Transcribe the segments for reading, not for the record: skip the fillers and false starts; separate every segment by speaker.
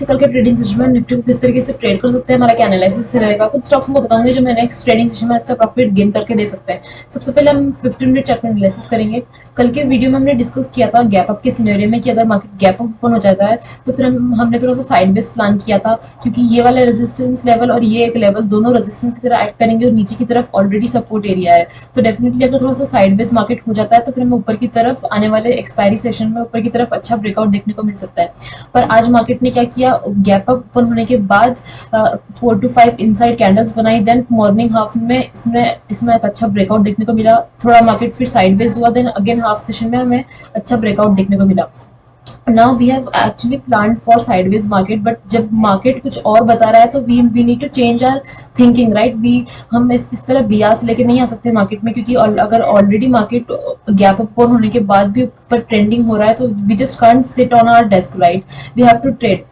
Speaker 1: कल के trading session में निफ्टी को किस तरीके से ट्रेड कर सकते हैं, हमारा क्या एनालिसिस रहेगा, कुछ स्टॉक्स को बताऊंगे जो मैं नेक्स्ट ट्रेडिंग सेशन में अच्छा प्रॉफिट गेन करके दे सकते हैं। सबसे पहले हम 15 मिनट चार्ट में एनालिसिस करेंगे। कल के वीडियो में हमने डिस्कस किया था गैप अप के सिनेरियो में कि अगर मार्केट गैप अप ओपन हो जाता है तो फिर हमने थोड़ा सा साइडवेज प्लान किया था, क्योंकि ये वाला रेजिस्टेंस लेवल और ये एक लेवल दोनों रेजिस्टेंस की तरह एक्ट करेंगे और नीचे की तरफ ऑलरेडी सपोर्ट एरिया है। तो डेफिनेटली अगर थोड़ा सा साइडवेज मार्केट हो जाता है तो फिर हमें ऊपर की तरफ आने वाले एक्सपायरी सेशन में ऊपर की तरफ अच्छा ब्रेकआउट देखने को मिल सकता है। पर आज मार्केट ने क्या किया, गैप अप ओपन होने के बाद 4 to 5 इनसाइड कैंडल्स बनाई, देन मॉर्निंग हाफ में इसमें एक अच्छा ब्रेकआउट देखने को मिला, थोड़ा मार्केट फिर साइडवेज हुआ, देन अगेन हाफ सेशन में हमें अच्छा ब्रेकआउट देखने को मिला। Now we have actually planned for sideways market, but जब मार्केट कुछ और बता रहा है तो we need to change our thinking, right? हम इस तरह बियास लेके नहीं आ सकते मार्केट में, क्योंकि अगर ऑलरेडी मार्केट गैप अप होने के बाद भी ऊपर ट्रेंडिंग हो रहा है तो we just can't sit on our desk, right? We have to trade.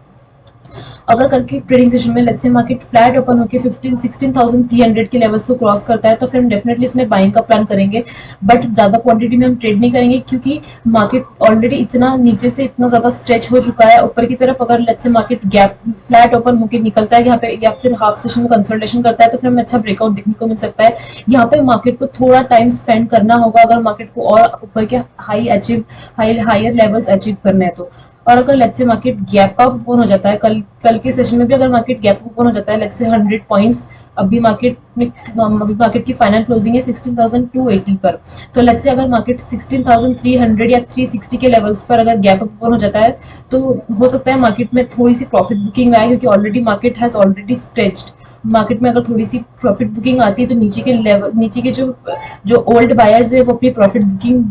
Speaker 1: अगर कल की ट्रेडिंग सेशन में let's say market flat open होकर 16,300 के लेवल्स को क्रॉस करता है तो फिर हम डेफिनेटली इसमें बाइंग का प्लान करेंगे, बट ज्यादा क्वांटिटी में हम ट्रेड नहीं करेंगे, क्योंकि मार्केट ऑलरेडी इतना नीचे से इतना ज्यादा स्ट्रेच हो चुका है ऊपर की तरफ। अगर let's say market gap flat open होकर निकलता है यहाँ पे या फिर हाफ सेशन में कंसल्टेशन करता है तो फिर हमें अच्छा ब्रेकआउट देखने को मिल सकता है। यहाँ पे मार्केट को थोड़ा टाइम स्पेंड करना होगा अगर मार्केट को और ऊपर के हायर लेवल्स अचीव करने हैं तो। और अगर let's say market gap up open हो जाता है, कल के सेशन में भी अगर मार्केट गैप ओपन हो जाता है लेट्स से 100 पॉइंट्स, अभी मार्केट की फाइनल क्लोजिंग है 16,280 पर, तो लेट्स से अगर मार्केट 16,300 या 360 के लेवल्स पर अगर गैप अप ओपन हो जाता है तो हो सकता है मार्केट में थोड़ी सी प्रॉफिट बुकिंग आए, क्योंकि already market has already stretched. Market में अगर थोड़ी सी प्रॉफिट बुकिंग आती है तो नीचे के जो ओल्ड बायर्स है वो अपनी प्रॉफिट बुकिंग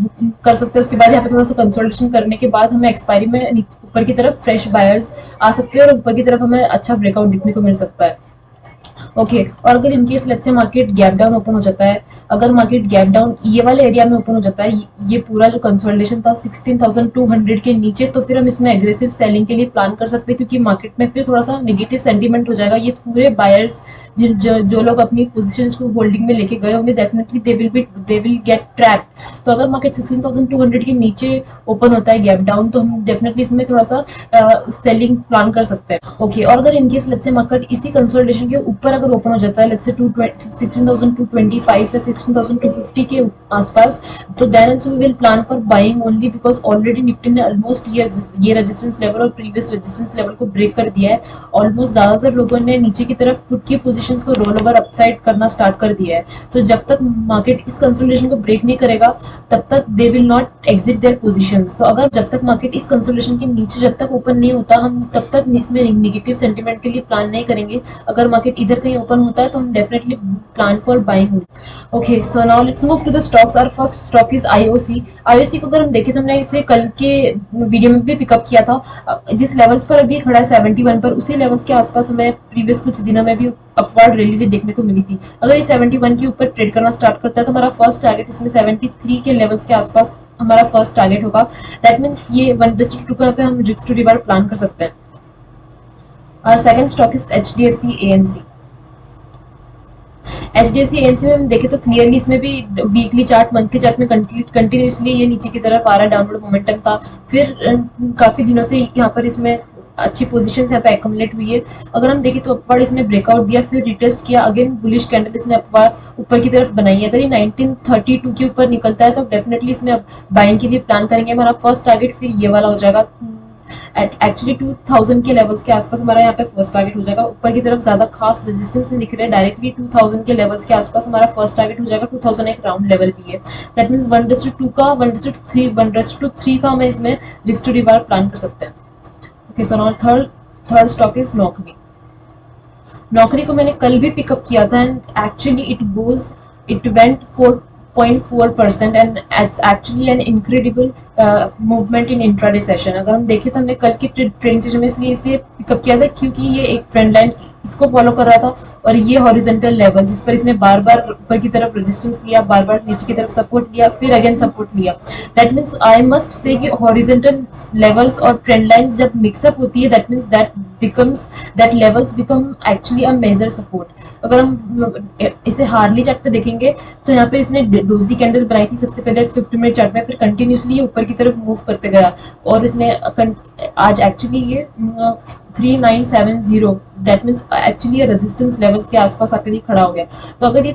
Speaker 1: कर सकते हैं। उसके बाद यहाँ पे थोड़ा सा कंसोलिडेशन करने के बाद हमें एक्सपायरी में ऊपर की तरफ फ्रेश बायर्स आ सकते हैं और ऊपर की तरफ हमें अच्छा ब्रेकआउट देखने को मिल सकता है। ओके, और अगर in case let's say market gap down open हो जाता है, अगर मार्केट गैप डाउन ये वाले एरिया में ओपन हो जाता है, ये पूरा जो कंसोलिडेशन था 16,200 के नीचे, तो फिर हम इसमें एग्रेसिव सेलिंग के लिए प्लान कर सकते हैं, क्योंकि मार्केट में फिर थोड़ा सा नेगेटिव सेंटीमेंट हो जाएगा। ये पूरे बायर्स जो लोग अपनी पोजीशंस को होल्डिंग में लेके गए होंगे definitely they will get trapped. तो अगर मार्केट 16,200 के नीचे ओपन होता है गैप डाउन तो हम डेफिनेटली इसमें थोड़ा सा सेलिंग प्लान कर सकते हैं। ओके, और अगर इनकेस लेट्स से मार्केट इसी कंसोलिडेशन के ऊपर अगर ओपन हो जाता है लेट्स से 16,225 या 16,250 के आसपास, तो then also we will plan for buying only, because already Nifty ने ऑलमोस्ट ये रेजिस्टेंस लेवल और प्रीवियस रेजिस्टेंस लेवल को ब्रेक कर दिया है। ऑलमोस्ट ज्यादातर लोगों ने नीचे की तरफ खुद की पोजीशंस को रोल ओवर अपसाइड करना स्टार्ट कर दिया है। तो जब तक मार्केट इस कंसोलिडेशन को ब्रेक नहीं करेगा तब तक they will not exit their positions. तो अगर जब तक मार्केट इस कंसोलिडेशन के नीचे जब तक ओपन नहीं होता हम तब तक इसमें नेगेटिव सेंटीमेंट के लिए प्लान नहीं करेंगे। अगर मार्केट इधर कहीं ओपन होता है तो हम definitely plan for buying. Okay, so now let's move to the stocks. Our first stock is IOC. IOC को अगर हम देखें तो हमने इसे कल के वीडियो में भी पिकअप किया था। जिस लेवल्स पर अभी खड़ा है 71 पर, उसी लेवल्स के आसपास हमें प्रीवियस कुछ दिनों में भी अपवर्ड रैली देखने को मिली थी। अगर ये 71 के ऊपर ट्रेड करना स्टार्ट करता है तो हमारा फर्स्ट टारगेट इसमें 73 के लेवल्स के आसपास हमारा फर्स्ट टारगेट होगा। दैट मींस ये 1:2 पे हम रिस्क टू रिवार्ड प्लान कर सकते हैं। और second stock is HDFC AMC. HDFC AMC में हम देखें तो क्लियरली इसमें भी वीकली चार्ट मंथली चार्ट में कंटिन्यूसली ये नीचे की तरफ आ रहा, डाउनवर्ड मोमेंटम था। फिर काफी दिनों से यहाँ पर इसमें अच्छी पोजीशन यहाँ पे एक्युमुलेट हुई है। अगर हम देखें तो अपवर्ड इसने ब्रेकआउट दिया, फिर रिटेस्ट किया, अगेन बुलिश कैंडल इसने अपवर्ड ऊपर की तरफ बनाई है। अगर ये 1932 के ऊपर निकलता है तो डेफिनेटली इसमें अब बाइंग के लिए प्लान करेंगे। हमारा फर्स्ट टारगेट फिर ये वाला हो जाएगा। एक्चुअली 2000 के लेवल्स के आसपास हमारा यहाँ पे फर्स्ट टारगेट हो जाएगा। ऊपर की तरफ ज्यादा खास रेजिस्टेंस नहीं दिख रहा है, डायरेक्टली 2000 के लेवल्स के आसपास हमारा फर्स्ट टारगेट हो जाएगा। 2000 एक राउंड लेवल भी है। दैट मींस 1:2 का 1:3 का हमें इसमें रिस्क टू रिवार्ड प्लान कर सकते हैं। Okay, so now third stock is नौकरी। नौकरी को मैंने कल भी पिकअप किया था and actually it went 4.4% and it's actually an incredible movement in intraday session. अगर हम देखें तो हमने कल की ट्रेंड सेशन में इसलिए इसे पिकअप किया था क्योंकि ये एक ट्रेंड लाइन इसको फॉलो कर रहा था और ये हॉरिजॉन्टल लेवल जिस पर इसने बार बार ऊपर की तरफ रेजिस्टेंस लिया, बार बार नीचे की तरफ सपोर्ट लिया, फिर अगेन सपोर्ट लिया। That means I must say कि हॉरिजॉन्टल लेवल्स और ट्रेंड लाइन जब मिक्सअप होती है that means that levels become actually a major support. अगर हम इसे हार्डली चार्ट पे देखेंगे तो यहाँ पे इसने डोजी कैंडल बनाई थी सबसे पहले 50 मिनट चार्ट में, फिर कंटिन्यूसली ऊपर की तरफ मूव करते गया और इसने आज एक्चुअली ये 3970, दैट मीन्स एक्चुअली ये रेजिस्टेंस लेवल्स के आसपास आकर ये खड़ा हो गया। तो अगर ये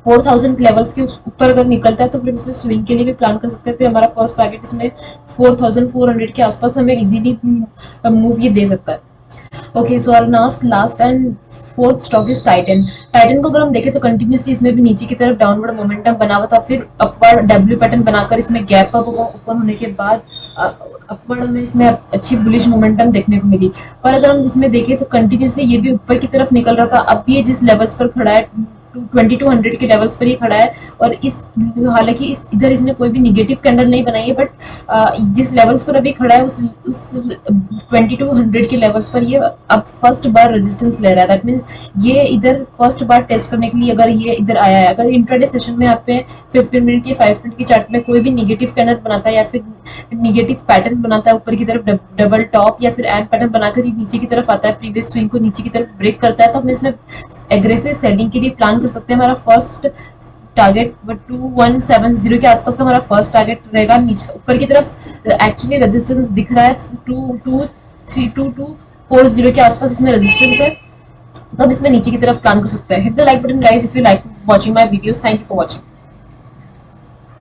Speaker 1: 4000 लेवल्स के ऊपर अगर निकलता है तो फिर इसमें स्विंग के लिए भी प्लान कर सकते हैं। फिर हमारा फर्स्ट टारगेट इसमें 4400 के आसपास हमें इजीली मूव ये दे सकता है। Okay, so our last and fourth stock is Titan. Titan को अगर हम देखें तो कंटिन्यूसली इसमें भी नीचे की तरफ डाउनवर्ड मोमेंटम बना हुआ था, फिर अपवर्ड डब्ल्यू पैटर्न बनाकर इसमें गैप अप ओपन होने के बाद अपवर्ड में इसमें अच्छी बुलिश मोमेंटम देखने को मिली। पर अगर हम इसमें देखें तो कंटिन्यूसली ये भी ऊपर की तरफ निकल रहा था। अब ये जिस लेवल्स पर खड़ा है 2200 के लेवल्स पर ही खड़ा है और इस हालांकि इस इधर इसने कोई भी निगेटिव कैंडल नहीं बनाई है, बट जिस लेवल्स पर अभी खड़ा है उस 2200 के लेवल्स पर ये अब फर्स्ट बार रेजिस्टेंस ले रहा है। दैट मींस ये इधर फर्स्ट बार टेस्ट करने के लिए अगर ये इधर आया है। अगर इंट्राडे सेशन में आप पे 15 मिनट या 5 मिनट की चार्ट में कोई भी निगेटिव कैंडल बनाता है या फिर निगेटिव पैटर्न बनाता है ऊपर की तरफ डबल टॉप या फिर एंड पैटर्न बनाकर ये नीचे की तरफ आता है, प्रीवियस स्विंग को नीचे की तरफ ब्रेक करता है, तो हम इसमें एग्रेसिव सेलिंग के लिए प्लान कर सकते हैं। हमारा फर्स्ट टारगेट 2170 के आसपास का हमारा फर्स्ट टारगेट रहेगा। नीचे ऊपर की तरफ एक्चुअली रेजिस्टेंस दिख रहा है 2240 के आसपास इसमें रेजिस्टेंस है, तो हम इसमें नीचे की तरफ प्लान कर सकते हैं। Hit the like button guys if you like watching my videos. Thank you for watching.